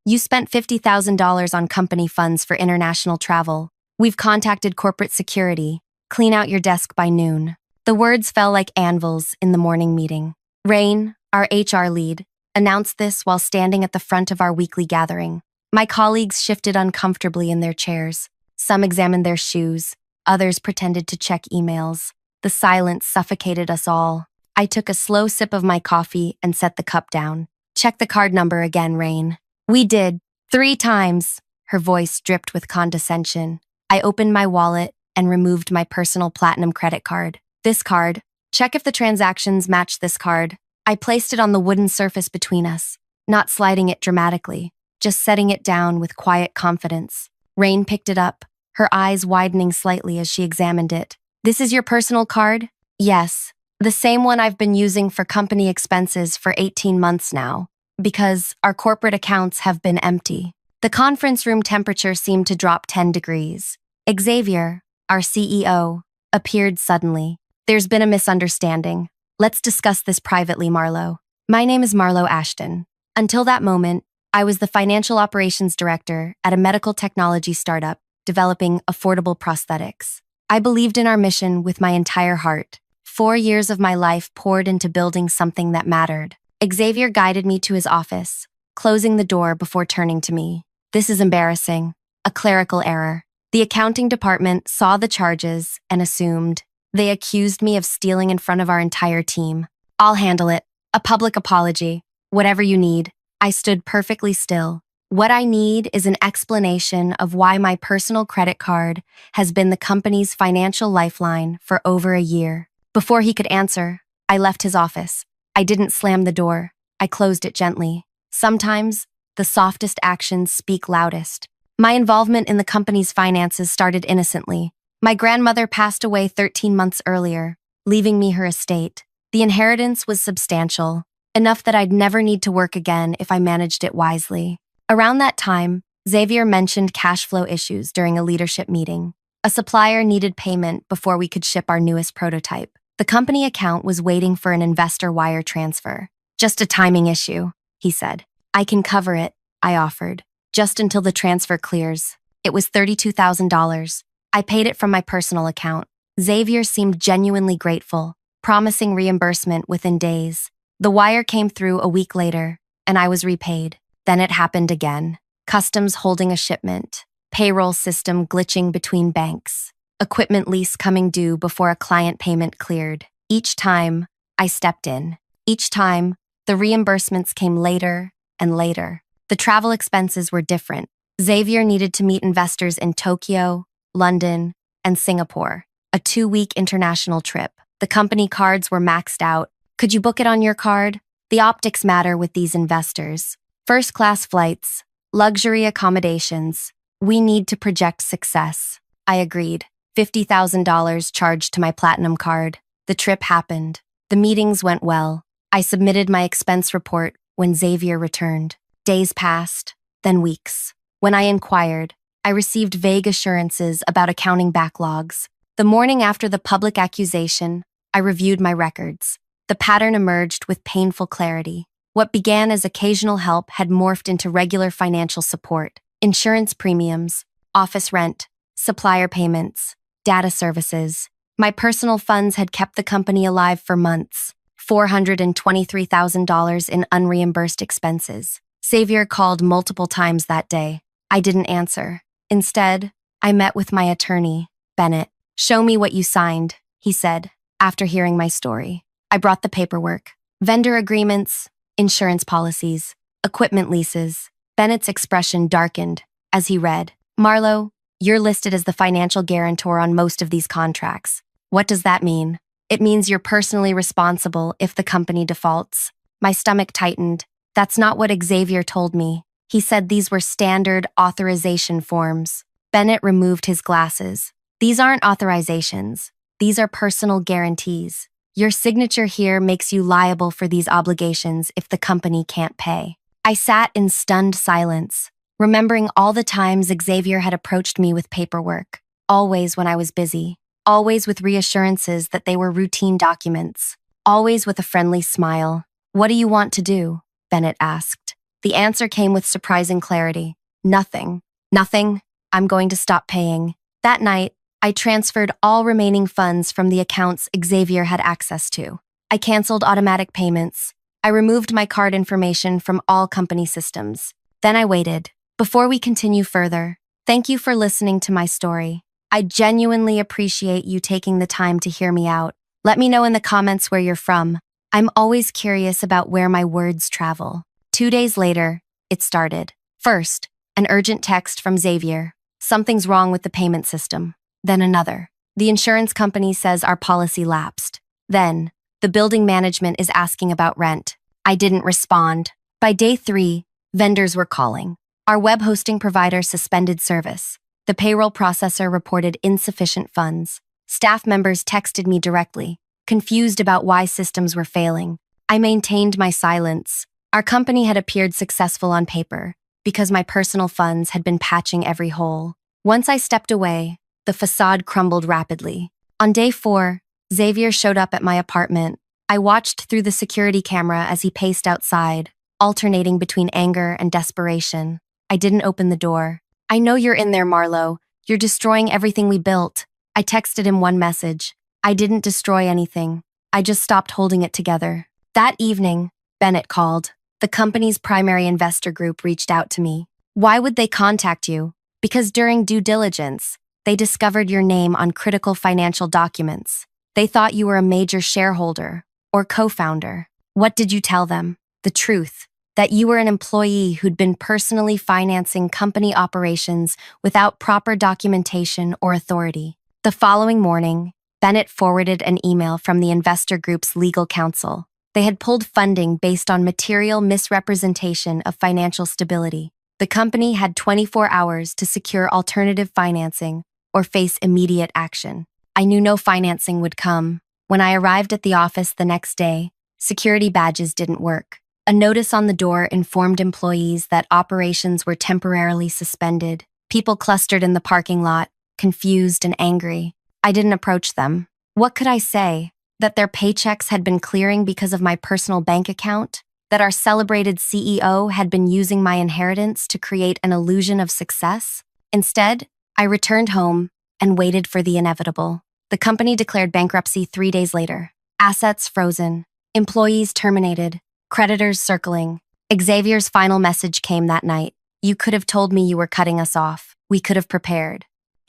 You spent $50,000 on company funds for international travel. We've contacted corporate security. Clean out your desk by noon. The words fell like anvils in the morning meeting. Rain, our HR lead, announced this while standing at the front of our weekly gathering. My colleagues shifted uncomfortably in their chairs. Some examined their shoes. Others pretended to check emails. The silence suffocated us all. I took a slow sip of my coffee and set the cup down. Check the card number again, Rain. We did. 3 times. Her voice dripped with condescension. I opened my wallet and removed my personal platinum credit card. This card. Check if the transactions match this card. I placed it on the wooden surface between us, not sliding it dramatically, just setting it down with quiet confidence. Rain picked it up, her eyes widening slightly as she examined it. This is your personal card? Yes. The same one I've been using for company expenses for 18 months now, because our corporate accounts have been empty. The conference room temperature seemed to drop 10 degrees. Xavier, our CEO, appeared suddenly. There's been a misunderstanding. Let's discuss this privately, Marlo. My name is Marlo Ashton. Until that moment, I was the financial operations director at a medical technology startup developing affordable prosthetics. I believed in our mission with my entire heart. 4 years of my life poured into building something that mattered. Xavier guided me to his office, closing the door before turning to me. This is embarrassing. A clerical error. The accounting department saw the charges and assumed. They accused me of stealing in front of our entire team. I'll handle it. A public apology. Whatever you need. I stood perfectly still. What I need is an explanation of why my personal credit card has been the company's financial lifeline for over a year. Before he could answer, I left his office. I didn't slam the door. I closed it gently. Sometimes, the softest actions speak loudest. My involvement in the company's finances started innocently. My grandmother passed away 13 months earlier, leaving me her estate. The inheritance was substantial, enough that I'd never need to work again if I managed it wisely. Around that time, Xavier mentioned cash flow issues during a leadership meeting. A supplier needed payment before we could ship our newest prototype. The company account was waiting for an investor wire transfer. Just a timing issue, he said. I can cover it, I offered, just until the transfer clears. It was $32,000. I paid it from my personal account. Xavier seemed genuinely grateful, promising reimbursement within days. The wire came through a week later, and I was repaid. Then it happened again. Customs holding a shipment, payroll system glitching between banks, equipment lease coming due before a client payment cleared. Each time, I stepped in. Each time, the reimbursements came later and later. The travel expenses were different. Xavier needed to meet investors in Tokyo, London, and Singapore. A 2-week international trip. The company cards were maxed out. Could you book it on your card? The optics matter with these investors. First-class flights, luxury accommodations. We need to project success. I agreed. $50,000 charged to my platinum card. The trip happened. The meetings went well. I submitted my expense report when Xavier returned. Days passed, then weeks. When I inquired, I received vague assurances about accounting backlogs. The morning after the public accusation, I reviewed my records. The pattern emerged with painful clarity. What began as occasional help had morphed into regular financial support. Insurance premiums, office rent, supplier payments, data services. My personal funds had kept the company alive for months. $423,000 in unreimbursed expenses. Xavier called multiple times that day. I didn't answer. Instead, I met with my attorney, Bennett. Show me what you signed, he said, after hearing my story. I brought the paperwork. Vendor agreements, insurance policies, equipment leases. Bennett's expression darkened as he read. Marlo, you're listed as the financial guarantor on most of these contracts. What does that mean? It means you're personally responsible if the company defaults. My stomach tightened. That's not what Xavier told me. He said these were standard authorization forms. Bennett removed his glasses. These aren't authorizations. These are personal guarantees. Your signature here makes you liable for these obligations if the company can't pay. I sat in stunned silence, remembering all the times Xavier had approached me with paperwork, always when I was busy, always with reassurances that they were routine documents, always with a friendly smile. What do you want to do? Bennett asked. The answer came with surprising clarity. Nothing. Nothing. I'm going to stop paying. That night, I transferred all remaining funds from the accounts Xavier had access to. I canceled automatic payments. I removed my card information from all company systems. Then I waited. Before we continue further, thank you for listening to my story. I genuinely appreciate you taking the time to hear me out. Let me know in the comments where you're from. I'm always curious about where my words travel. 2 days later, it started. First, an urgent text from Xavier. Something's wrong with the payment system. Then another. The insurance company says our policy lapsed. Then, the building management is asking about rent. I didn't respond. By day 3, vendors were calling. Our web hosting provider suspended service. The payroll processor reported insufficient funds. Staff members texted me directly, confused about why systems were failing. I maintained my silence. Our company had appeared successful on paper because my personal funds had been patching every hole. Once I stepped away, the facade crumbled rapidly. On day 4, Xavier showed up at my apartment. I watched through the security camera as he paced outside, alternating between anger and desperation. I didn't open the door. I know you're in there, Marlo. You're destroying everything we built. I texted him one message. I didn't destroy anything. I just stopped holding it together. That evening, Bennett called. The company's primary investor group reached out to me. Why would they contact you? Because during due diligence, they discovered your name on critical financial documents. They thought you were a major shareholder or co-founder. What did you tell them? The truth, that you were an employee who'd been personally financing company operations without proper documentation or authority. The following morning, Bennett forwarded an email from the investor group's legal counsel. They had pulled funding based on material misrepresentation of financial stability. The company had 24 hours to secure alternative financing or face immediate action. I knew no financing would come. When I arrived at the office the next day, security badges didn't work. A notice on the door informed employees that operations were temporarily suspended. People clustered in the parking lot, confused and angry. I didn't approach them. What could I say? That their paychecks had been clearing because of my personal bank account? That our celebrated CEO had been using my inheritance to create an illusion of success? Instead, I returned home and waited for the inevitable. The company declared bankruptcy 3 days later. Assets frozen. Employees terminated. Creditors circling. Xavier's final message came that night. You could have told me you were cutting us off. We could have prepared.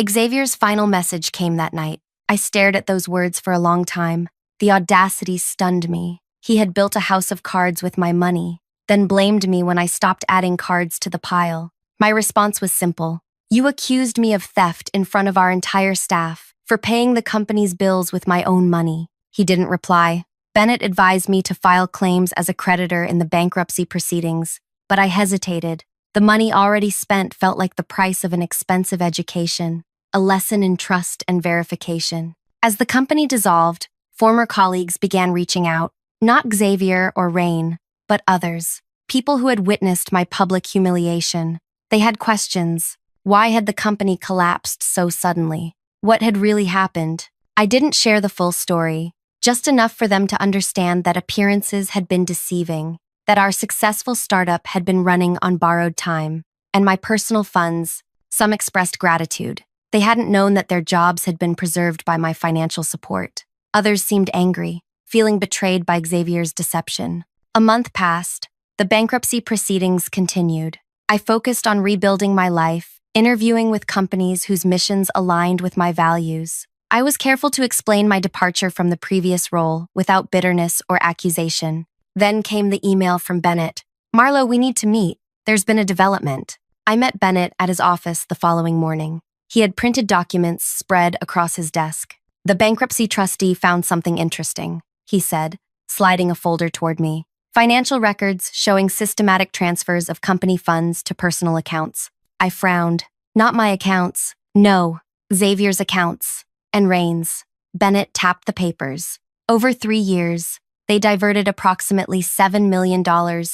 Xavier's final message came that night. I stared at those words for a long time. The audacity stunned me. He had built a house of cards with my money, then blamed me when I stopped adding cards to the pile. My response was simple. You accused me of theft in front of our entire staff, for paying the company's bills with my own money. He didn't reply. Bennett advised me to file claims as a creditor in the bankruptcy proceedings, but I hesitated. The money already spent felt like the price of an expensive education, a lesson in trust and verification. As the company dissolved, former colleagues began reaching out, not Xavier or Rain, but others, people who had witnessed my public humiliation. They had questions. Why had the company collapsed so suddenly? What had really happened? I didn't share the full story, just enough for them to understand that appearances had been deceiving, that our successful startup had been running on borrowed time, and my personal funds. Some expressed gratitude. They hadn't known that their jobs had been preserved by my financial support. Others seemed angry, feeling betrayed by Xavier's deception. A month passed. The bankruptcy proceedings continued. I focused on rebuilding my life, interviewing with companies whose missions aligned with my values. I was careful to explain my departure from the previous role without bitterness or accusation. Then came the email from Bennett. Marlo, we need to meet. There's been a development. I met Bennett at his office the following morning. He had printed documents spread across his desk. The bankruptcy trustee found something interesting, he said, sliding a folder toward me. Financial records showing systematic transfers of company funds to personal accounts. I frowned. Not my accounts. No, Xavier's accounts. And Rain's. Bennett tapped the papers. Over 3 years, they diverted approximately $7 million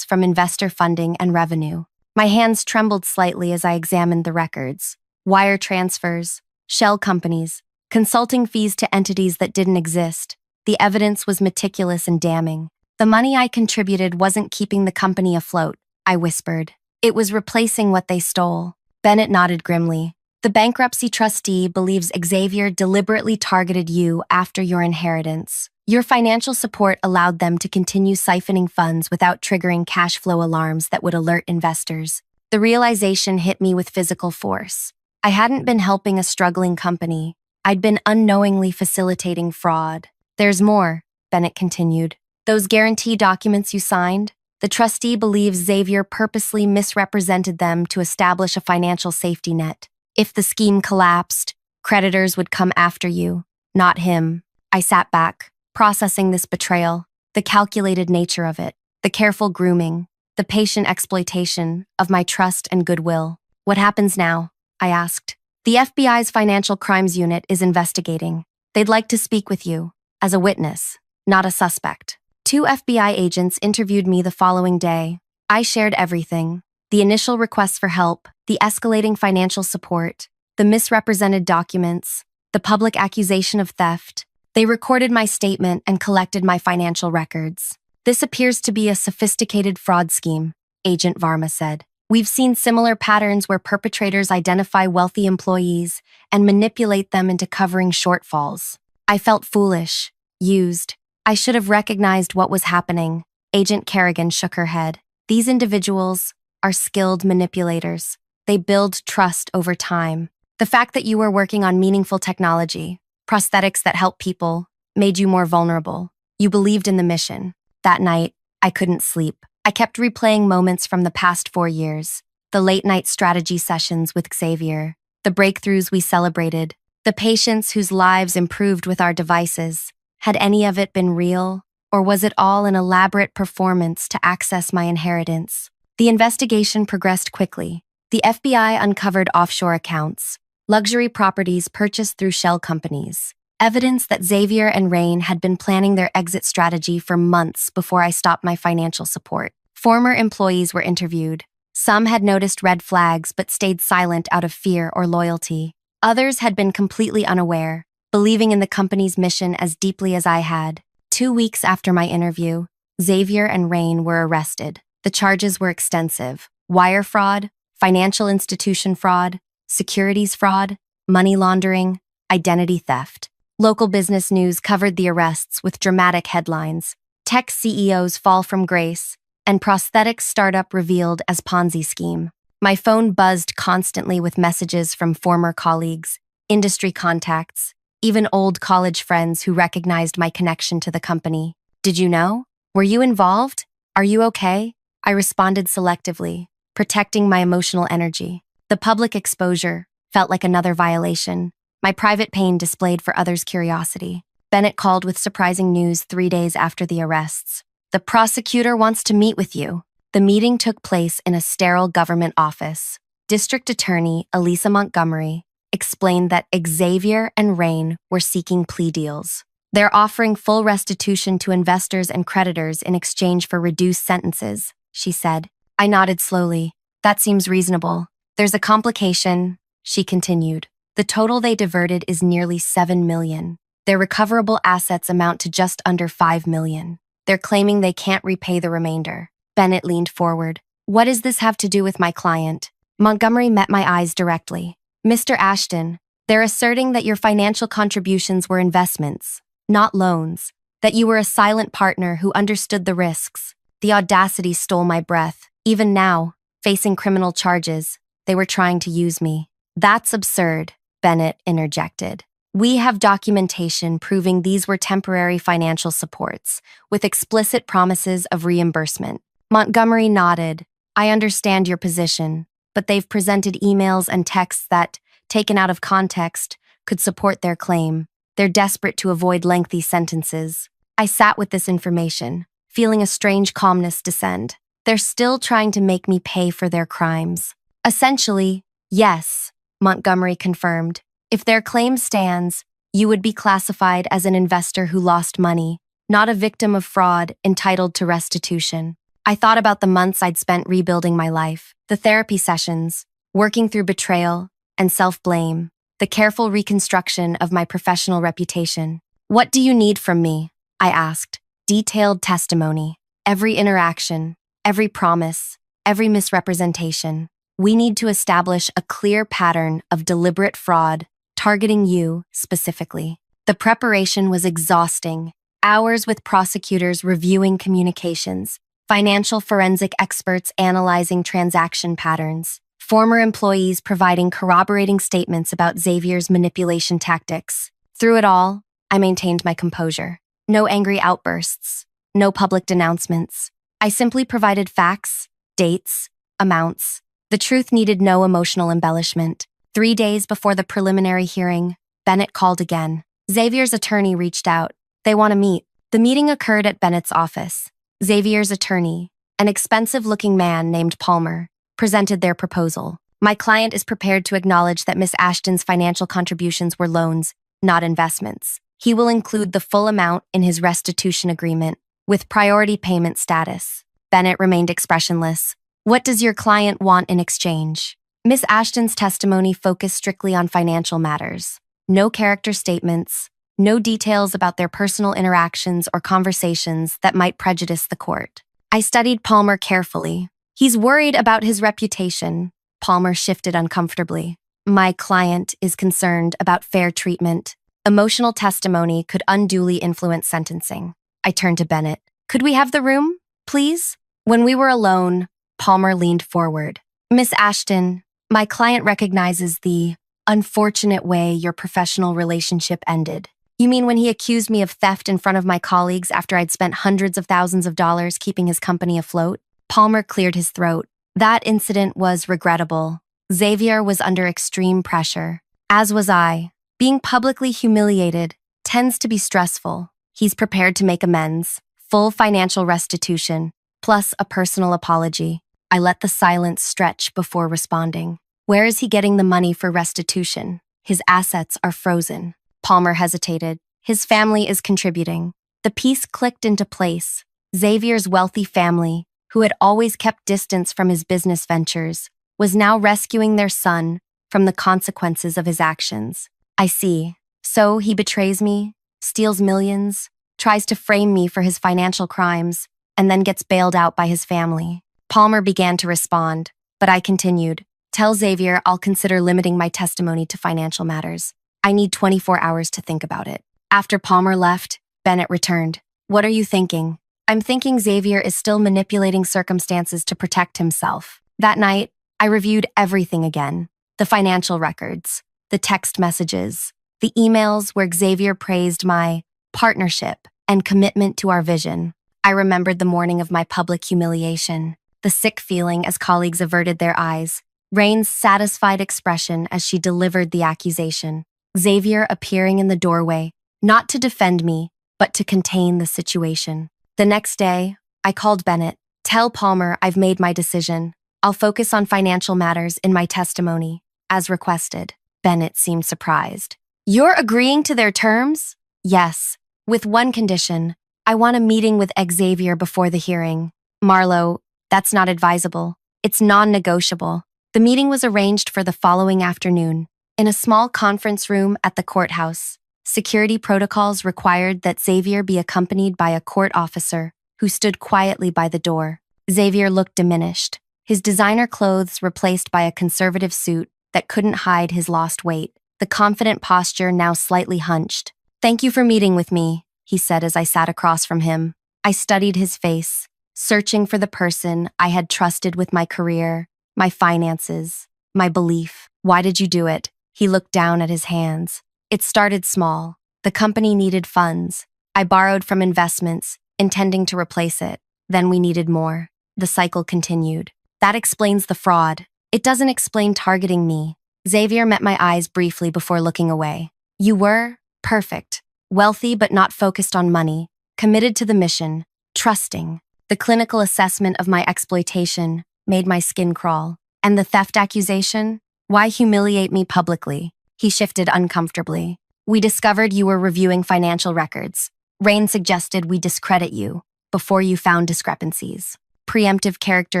from investor funding and revenue. My hands trembled slightly as I examined the records. Wire transfers, shell companies, consulting fees to entities that didn't exist. The evidence was meticulous and damning. The money I contributed wasn't keeping the company afloat. I whispered. It was replacing what they stole. Bennett nodded grimly. The bankruptcy trustee believes Xavier deliberately targeted you after your inheritance. Your financial support allowed them to continue siphoning funds without triggering cash flow alarms that would alert investors. The realization hit me with physical force. I hadn't been helping a struggling company. I'd been unknowingly facilitating fraud. There's more, Bennett continued. Those guarantee documents you signed? The trustee believes Xavier purposely misrepresented them to establish a financial safety net. If the scheme collapsed, creditors would come after you, not him. I sat back, processing this betrayal, the calculated nature of it, the careful grooming, the patient exploitation of my trust and goodwill. What happens now? I asked. The FBI's Financial Crimes Unit is investigating. They'd like to speak with you, as a witness, not a suspect. 2 FBI agents interviewed me the following day. I shared everything. The initial requests for help, the escalating financial support, the misrepresented documents, the public accusation of theft. They recorded my statement and collected my financial records. This appears to be a sophisticated fraud scheme, Agent Varma said. We've seen similar patterns where perpetrators identify wealthy employees and manipulate them into covering shortfalls. I felt foolish, used. I should have recognized what was happening. Agent Kerrigan shook her head. These individuals are skilled manipulators. They build trust over time. The fact that you were working on meaningful technology, prosthetics that help people, made you more vulnerable. You believed in the mission. That night, I couldn't sleep. I kept replaying moments from the past 4 years, the late-night strategy sessions with Xavier, the breakthroughs we celebrated, the patients whose lives improved with our devices. Had any of it been real, or was it all an elaborate performance to access my inheritance? The investigation progressed quickly. The FBI uncovered offshore accounts, luxury properties purchased through shell companies, evidence that Xavier and Rain had been planning their exit strategy for months before I stopped my financial support. Former employees were interviewed. Some had noticed red flags but stayed silent out of fear or loyalty. Others had been completely unaware, believing in the company's mission as deeply as I had. 2 weeks after my interview, Xavier and Rain were arrested. The charges were extensive: wire fraud, financial institution fraud, securities fraud, money laundering, identity theft. Local business news covered the arrests with dramatic headlines. Tech CEOs fall from grace, and prosthetics startup revealed as Ponzi scheme. My phone buzzed constantly with messages from former colleagues, industry contacts, even old college friends who recognized my connection to the company. Did you know? Were you involved? Are you okay? I responded selectively, protecting my emotional energy. The public exposure felt like another violation, my private pain displayed for others' curiosity. Bennett called with surprising news 3 days after the arrests. The prosecutor wants to meet with you. The meeting took place in a sterile government office. District Attorney Elisa Montgomery explained that Xavier and Rain were seeking plea deals. They're offering full restitution to investors and creditors in exchange for reduced sentences, she said. I nodded slowly. That seems reasonable. There's a complication, she continued. The total they diverted is nearly $7 million. Their recoverable assets amount to just under $5 million. They're claiming they can't repay the remainder. Bennett leaned forward. What does this have to do with my client? Montgomery met my eyes directly. Mr. Ashton, they're asserting that your financial contributions were investments, not loans, that you were a silent partner who understood the risks. The audacity stole my breath. Even now, facing criminal charges, they were trying to use me. That's absurd, Bennett interjected. We have documentation proving these were temporary financial supports, with explicit promises of reimbursement. Montgomery nodded. I understand your position, but they've presented emails and texts that, taken out of context, could support their claim. They're desperate to avoid lengthy sentences. I sat with this information, feeling a strange calmness descend. They're still trying to make me pay for their crimes. Essentially, yes, Montgomery confirmed. If their claim stands, you would be classified as an investor who lost money, not a victim of fraud entitled to restitution. I thought about the months I'd spent rebuilding my life, the therapy sessions, working through betrayal and self-blame, the careful reconstruction of my professional reputation. What do you need from me? I asked. Detailed testimony, every interaction, every promise, every misrepresentation. We need to establish a clear pattern of deliberate fraud targeting you specifically. The preparation was exhausting. Hours with prosecutors reviewing communications, financial forensic experts analyzing transaction patterns, former employees providing corroborating statements about Xavier's manipulation tactics. Through it all, I maintained my composure. No angry outbursts, no public denouncements. I simply provided facts, dates, amounts. The truth needed no emotional embellishment. 3 days before the preliminary hearing, Bennett called again. Xavier's attorney reached out. They want to meet. The meeting occurred at Bennett's office. Xavier's attorney, an expensive-looking man named Palmer, presented their proposal. My client is prepared to acknowledge that Miss Ashton's financial contributions were loans, not investments. He will include the full amount in his restitution agreement, with priority payment status. Bennett remained expressionless. What does your client want in exchange? Miss Ashton's testimony focused strictly on financial matters. No character statements, no details about their personal interactions or conversations that might prejudice the court. I studied Palmer carefully. He's worried about his reputation. Palmer shifted uncomfortably. My client is concerned about fair treatment. Emotional testimony could unduly influence sentencing. I turned to Bennett. Could we have the room, please? When we were alone, Palmer leaned forward. Miss Ashton, my client recognizes the unfortunate way your professional relationship ended. You mean when he accused me of theft in front of my colleagues after I'd spent hundreds of thousands of dollars keeping his company afloat? Palmer cleared his throat. That incident was regrettable. Xavier was under extreme pressure, as was I. Being publicly humiliated tends to be stressful. He's prepared to make amends, full financial restitution, plus a personal apology. I let the silence stretch before responding. Where is he getting the money for restitution? His assets are frozen. Palmer hesitated. His family is contributing. The piece clicked into place. Xavier's wealthy family, who had always kept distance from his business ventures, was now rescuing their son from the consequences of his actions. I see. So he betrays me, steals millions, tries to frame me for his financial crimes, and then gets bailed out by his family. Palmer began to respond, but I continued. Tell Xavier I'll consider limiting my testimony to financial matters. I need 24 hours to think about it. After Palmer left, Bennett returned. What are you thinking? I'm thinking Xavier is still manipulating circumstances to protect himself. That night, I reviewed everything again. The financial records, the text messages, the emails where Xavier praised my partnership and commitment to our vision. I remembered the morning of my public humiliation, the sick feeling as colleagues averted their eyes, Rain's satisfied expression as she delivered the accusation, Xavier appearing in the doorway, not to defend me, but to contain the situation. The next day, I called Bennett. Tell Palmer I've made my decision. I'll focus on financial matters in my testimony, as requested. Bennett seemed surprised. You're agreeing to their terms? Yes, with one condition. I want a meeting with Xavier before the hearing. Marlowe, that's not advisable. It's non-negotiable. The meeting was arranged for the following afternoon, in a small conference room at the courthouse. Security protocols required that Xavier be accompanied by a court officer who stood quietly by the door. Xavier looked diminished, his designer clothes replaced by a conservative suit that couldn't hide his lost weight, the confident posture now slightly hunched. Thank you for meeting with me, he said as I sat across from him. I studied his face, searching for the person I had trusted with my career, my finances, my belief. Why did you do it? He looked down at his hands. It started small. The company needed funds. I borrowed from investments, intending to replace it. Then we needed more. The cycle continued. That explains the fraud. It doesn't explain targeting me. Xavier met my eyes briefly before looking away. You were perfect, wealthy but not focused on money, committed to the mission, trusting. The clinical assessment of my exploitation made my skin crawl. And the theft accusation? Why humiliate me publicly? He shifted uncomfortably. We discovered you were reviewing financial records. Rain suggested we discredit you before you found discrepancies. Preemptive character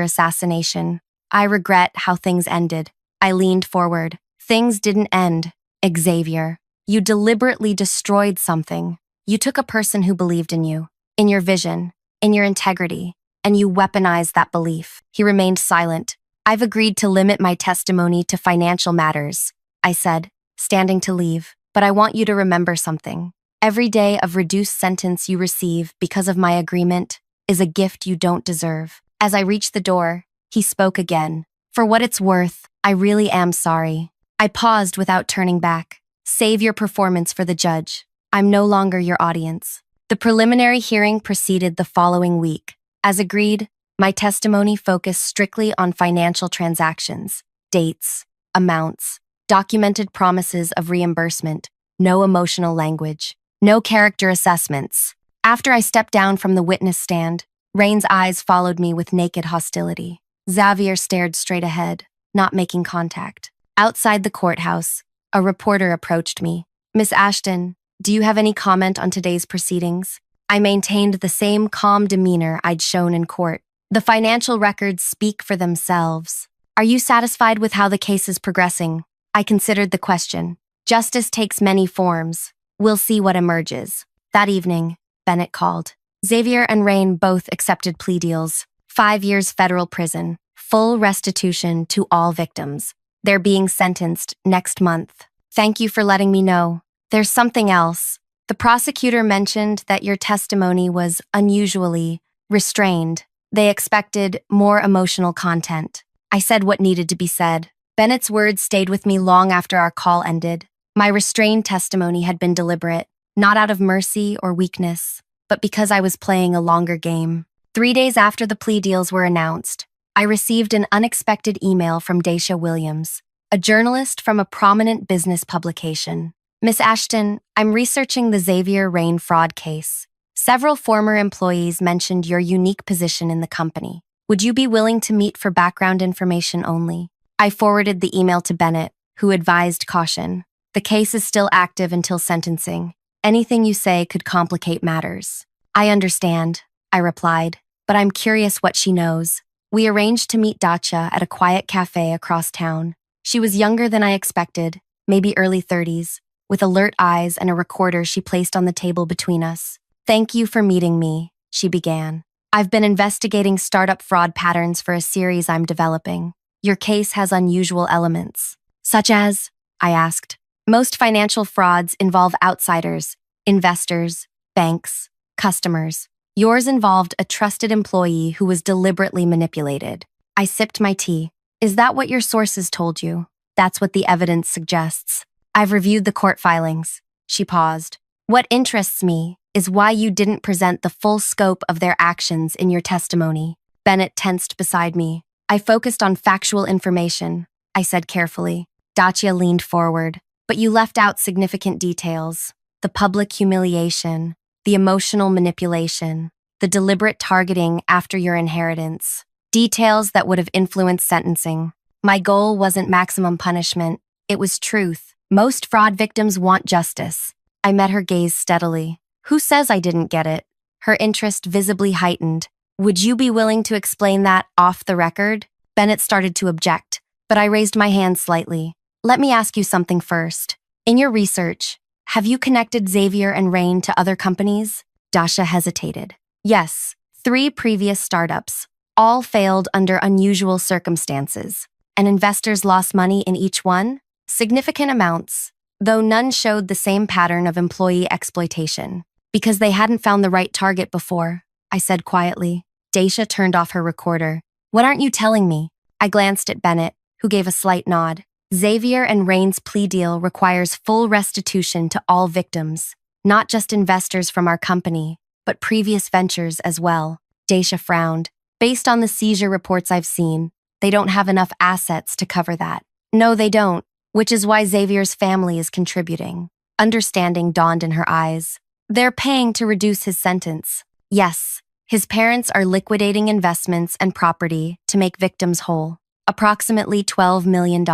assassination. I regret how things ended. I leaned forward. Things didn't end. Xavier, you deliberately destroyed something. You took a person who believed in you, in your vision, in your integrity. and you weaponized that belief. He remained silent. I've agreed to limit my testimony to financial matters, I said, standing to leave. But I want you to remember something. Every day of reduced sentence you receive because of my agreement is a gift you don't deserve. As I reached the door, he spoke again. For what it's worth, I really am sorry. I paused without turning back. Save your performance for the judge. I'm no longer your audience. The preliminary hearing proceeded the following week. As agreed, my testimony focused strictly on financial transactions, dates, amounts, documented promises of reimbursement, no emotional language, no character assessments. After I stepped down from the witness stand, Rain's eyes followed me with naked hostility. Xavier stared straight ahead, not making contact. Outside the courthouse, a reporter approached me. Miss Ashton, do you have any comment on today's proceedings? I maintained the same calm demeanor I'd shown in court. The financial records speak for themselves. Are you satisfied with how the case is progressing? I considered the question. Justice takes many forms. We'll see what emerges. That evening, Bennett called. Xavier and Rain both accepted plea deals. 5 years federal prison, full restitution to all victims. They're being sentenced next month. Thank you for letting me know. There's something else. The prosecutor mentioned that your testimony was unusually restrained. They expected more emotional content. I said what needed to be said. Bennett's words stayed with me long after our call ended. My restrained testimony had been deliberate, not out of mercy or weakness, but because I was playing a longer game. 3 days after the plea deals were announced, I received an unexpected email from Daisha Williams, a journalist from a prominent business publication. Miss Ashton, I'm researching the Xavier Rain fraud case. Several former employees mentioned your unique position in the company. Would you be willing to meet for background information only? I forwarded the email to Bennett, who advised caution. The case is still active until sentencing. Anything you say could complicate matters. I understand, I replied, but I'm curious what she knows. We arranged to meet Dacia at a quiet cafe across town. She was younger than I expected, maybe early 30s, with alert eyes and a recorder she placed on the table between us. Thank you for meeting me, she began. I've been investigating startup fraud patterns for a series I'm developing. Your case has unusual elements. Such as? I asked. Most financial frauds involve outsiders, investors, banks, customers. Yours involved a trusted employee who was deliberately manipulated. I sipped my tea. Is that what your sources told you? That's what the evidence suggests. I've reviewed the court filings. She paused. What interests me is why you didn't present the full scope of their actions in your testimony. Bennett tensed beside me. I focused on factual information, I said carefully. Dacia leaned forward. But you left out significant details. The public humiliation, the emotional manipulation, the deliberate targeting after your inheritance. Details that would have influenced sentencing. My goal wasn't maximum punishment. It was truth. Most fraud victims want justice. I met her gaze steadily. Who says I didn't get it? Her interest visibly heightened. Would you be willing to explain that off the record? Bennett started to object, but I raised my hand slightly. Let me ask you something first. In your research, have you connected Xavier and Rain to other companies? Dacia hesitated. Yes, 3 previous startups, all failed under unusual circumstances, and investors lost money in each one? Significant amounts, though none showed the same pattern of employee exploitation. Because they hadn't found the right target before, I said quietly. Dacia turned off her recorder. What aren't you telling me? I glanced at Bennett, who gave a slight nod. Xavier and Rain's plea deal requires full restitution to all victims, not just investors from our company, but previous ventures as well. Dacia frowned. Based on the seizure reports I've seen, they don't have enough assets to cover that. No, they don't, which is why Xavier's family is contributing. Understanding dawned in her eyes. They're paying to reduce his sentence. Yes, his parents are liquidating investments and property to make victims whole. Approximately $12 million.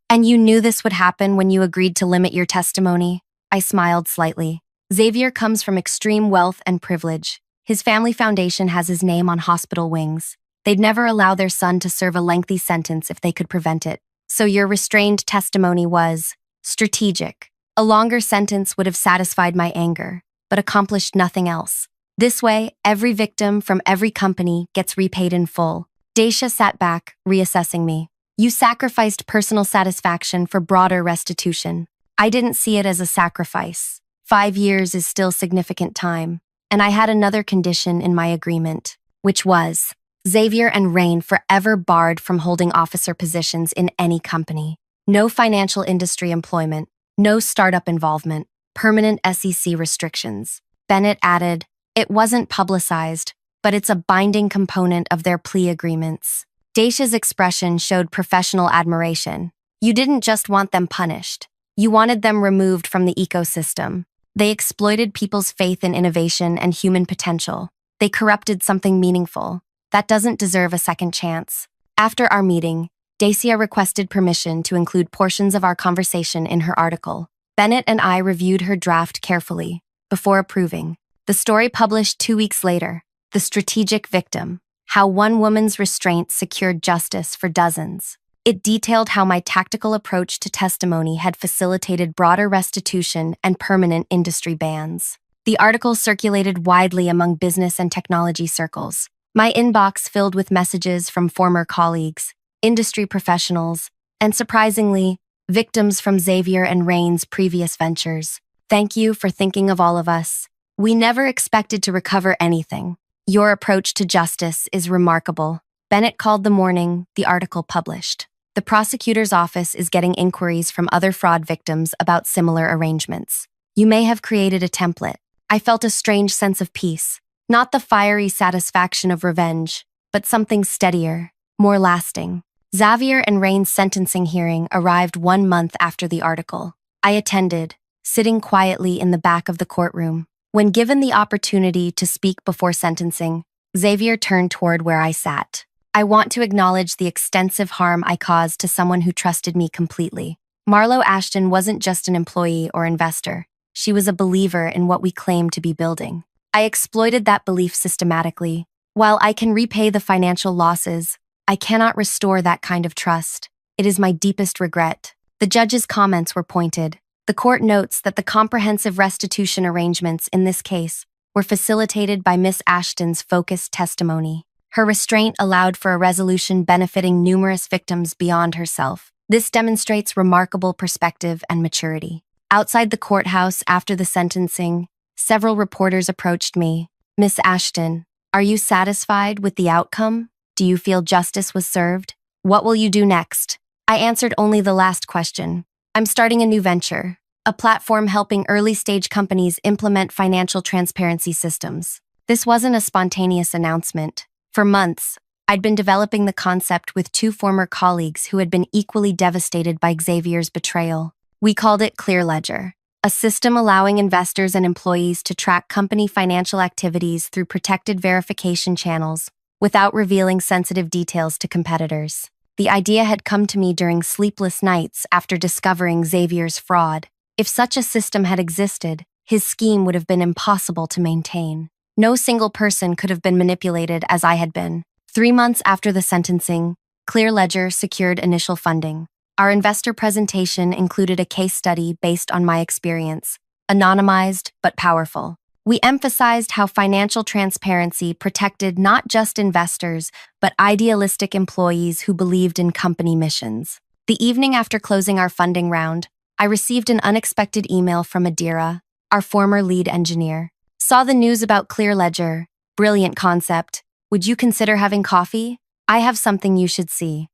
And you knew this would happen when you agreed to limit your testimony? I smiled slightly. Xavier comes from extreme wealth and privilege. His family foundation has his name on hospital wings. They'd never allow their son to serve a lengthy sentence if they could prevent it. So your restrained testimony was strategic. A longer sentence would have satisfied my anger, but accomplished nothing else. This way, every victim from every company gets repaid in full. Daisha sat back, reassessing me. You sacrificed personal satisfaction for broader restitution. I didn't see it as a sacrifice. 5 years is still significant time. And I had another condition in my agreement, which was Xavier and Rain forever barred from holding officer positions in any company. No financial industry employment, no startup involvement, permanent SEC restrictions. Bennett added, it wasn't publicized, but it's a binding component of their plea agreements. Daisha's expression showed professional admiration. You didn't just want them punished. You wanted them removed from the ecosystem. They exploited people's faith in innovation and human potential. They corrupted something meaningful. That doesn't deserve a second chance. After our meeting, Dacia requested permission to include portions of our conversation in her article. Bennett and I reviewed her draft carefully before approving. The story published 2 weeks later, The Strategic Victim, How One Woman's Restraint Secured Justice for Dozens. It detailed how my tactical approach to testimony had facilitated broader restitution and permanent industry bans. The article circulated widely among business and technology circles. My inbox filled with messages from former colleagues, industry professionals, and surprisingly, victims from Xavier and Rain's previous ventures. Thank you for thinking of all of us. We never expected to recover anything. Your approach to justice is remarkable. Bennett called the morning the article published. The prosecutor's office is getting inquiries from other fraud victims about similar arrangements. You may have created a template. I felt a strange sense of peace. Not the fiery satisfaction of revenge, but something steadier, more lasting. Xavier and Rain's sentencing hearing arrived 1 month after the article. I attended, sitting quietly in the back of the courtroom. When given the opportunity to speak before sentencing, Xavier turned toward where I sat. I want to acknowledge the extensive harm I caused to someone who trusted me completely. Marlo Ashton wasn't just an employee or investor. She was a believer in what we claimed to be building. I exploited that belief systematically. While I can repay the financial losses, I cannot restore that kind of trust. It is my deepest regret. The judge's comments were pointed. The court notes that the comprehensive restitution arrangements in this case were facilitated by Miss Ashton's focused testimony. Her restraint allowed for a resolution benefiting numerous victims beyond herself. This demonstrates remarkable perspective and maturity. Outside the courthouse after the sentencing, several reporters approached me. Miss Ashton, are you satisfied with the outcome? Do you feel justice was served? What will you do next? I answered only the last question. I'm starting a new venture, a platform helping early-stage companies implement financial transparency systems. This wasn't a spontaneous announcement. For months, I'd been developing the concept with 2 former colleagues who had been equally devastated by Xavier's betrayal. We called it ClearLedger, a system allowing investors and employees to track company financial activities through protected verification channels without revealing sensitive details to competitors. The idea had come to me during sleepless nights after discovering Xavier's fraud. If such a system had existed, his scheme would have been impossible to maintain. No single person could have been manipulated as I had been. 3 months after the sentencing, ClearLedger secured initial funding. Our investor presentation included a case study based on my experience, anonymized but powerful. We emphasized how financial transparency protected not just investors, but idealistic employees who believed in company missions. The evening after closing our funding round, I received an unexpected email from Adira, our former lead engineer. Saw the news about ClearLedger. Brilliant concept. Would you consider having coffee? I have something you should see.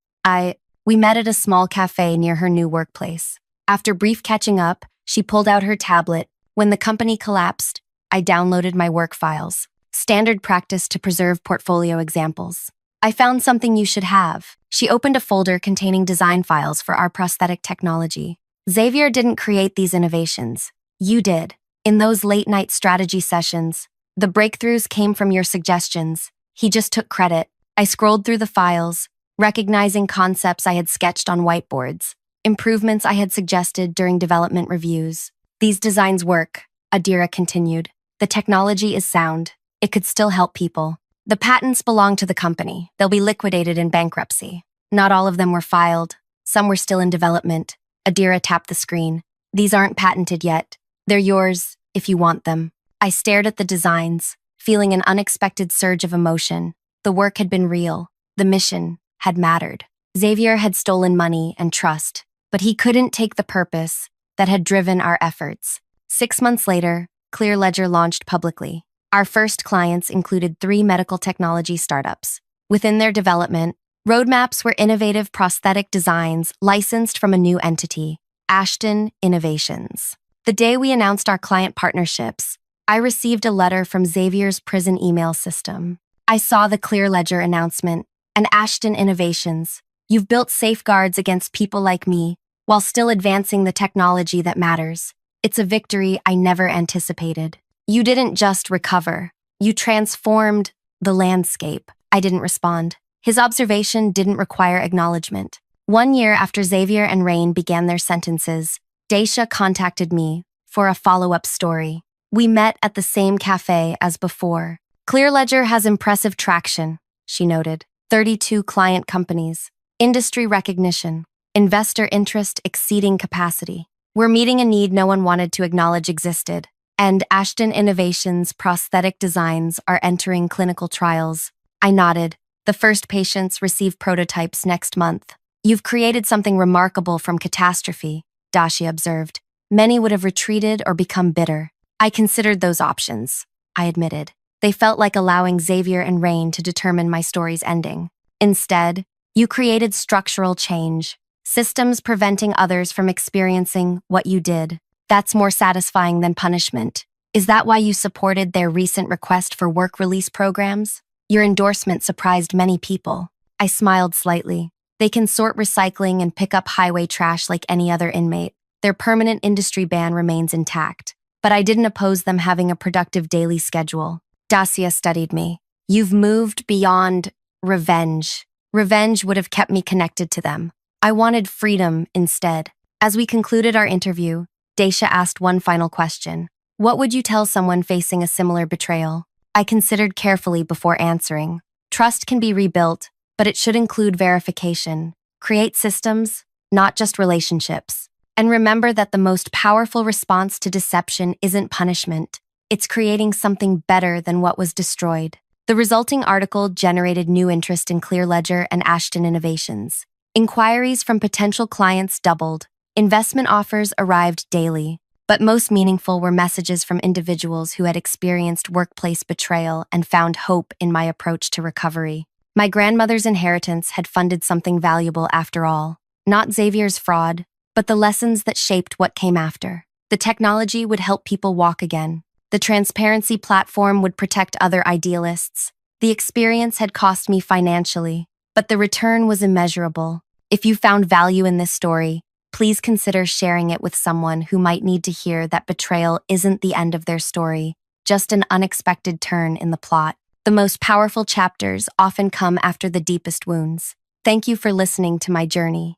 We met at a small cafe near her new workplace. After brief catching up, she pulled out her tablet. When the company collapsed, I downloaded my work files. Standard practice to preserve portfolio examples. I found something you should have. She opened a folder containing design files for our prosthetic technology. Xavier didn't create these innovations. You did. In those late-night strategy sessions, the breakthroughs came from your suggestions. He just took credit. I scrolled through the files, recognizing concepts I had sketched on whiteboards, improvements I had suggested during development reviews. These designs work, Adira continued. The technology is sound. It could still help people. The patents belong to the company. They'll be liquidated in bankruptcy. Not all of them were filed. Some were still in development. Adira tapped the screen. These aren't patented yet. They're yours if you want them. I stared at the designs, feeling an unexpected surge of emotion. The work had been real. The mission had mattered. Xavier had stolen money and trust, but he couldn't take the purpose that had driven our efforts. 6 months later, ClearLedger launched publicly. Our first clients included 3 medical technology startups. Within their development, roadmaps were innovative prosthetic designs licensed from a new entity, Ashton Innovations. The day we announced our client partnerships, I received a letter from Xavier's prison email system. I saw the ClearLedger announcement and Ashton Innovations. You've built safeguards against people like me while still advancing the technology that matters. It's a victory I never anticipated. You didn't just recover. You transformed the landscape. I didn't respond. His observation didn't require acknowledgement. 1 year after Xavier and Rain began their sentences, Daisha contacted me for a follow-up story. We met at the same cafe as before. ClearLedger has impressive traction, she noted. 32 client companies, industry recognition, investor interest exceeding capacity. We're meeting a need no one wanted to acknowledge existed. And Ashton Innovations' prosthetic designs are entering clinical trials. I nodded. The first patients receive prototypes next month. You've created something remarkable from catastrophe, Dashi observed. Many would have retreated or become bitter. I considered those options, I admitted. They felt like allowing Xavier and Rain to determine my story's ending. Instead, you created structural change, systems preventing others from experiencing what you did. That's more satisfying than punishment. Is that why you supported their recent request for work release programs? Your endorsement surprised many people. I smiled slightly. They can sort recycling and pick up highway trash like any other inmate. Their permanent industry ban remains intact. But I didn't oppose them having a productive daily schedule. Dacia studied me. You've moved beyond revenge. Revenge would have kept me connected to them. I wanted freedom instead. As we concluded our interview, Daisha asked one final question. What would you tell someone facing a similar betrayal? I considered carefully before answering. Trust can be rebuilt, but it should include verification. Create systems, not just relationships. And remember that the most powerful response to deception isn't punishment. It's creating something better than what was destroyed. The resulting article generated new interest in ClearLedger and Ashton Innovations. Inquiries from potential clients doubled. Investment offers arrived daily. But most meaningful were messages from individuals who had experienced workplace betrayal and found hope in my approach to recovery. My grandmother's inheritance had funded something valuable after all. Not Xavier's fraud, but the lessons that shaped what came after. The technology would help people walk again. The transparency platform would protect other idealists. The experience had cost me financially, but the return was immeasurable. If you found value in this story, please consider sharing it with someone who might need to hear that betrayal isn't the end of their story, just an unexpected turn in the plot. The most powerful chapters often come after the deepest wounds. Thank you for listening to my journey.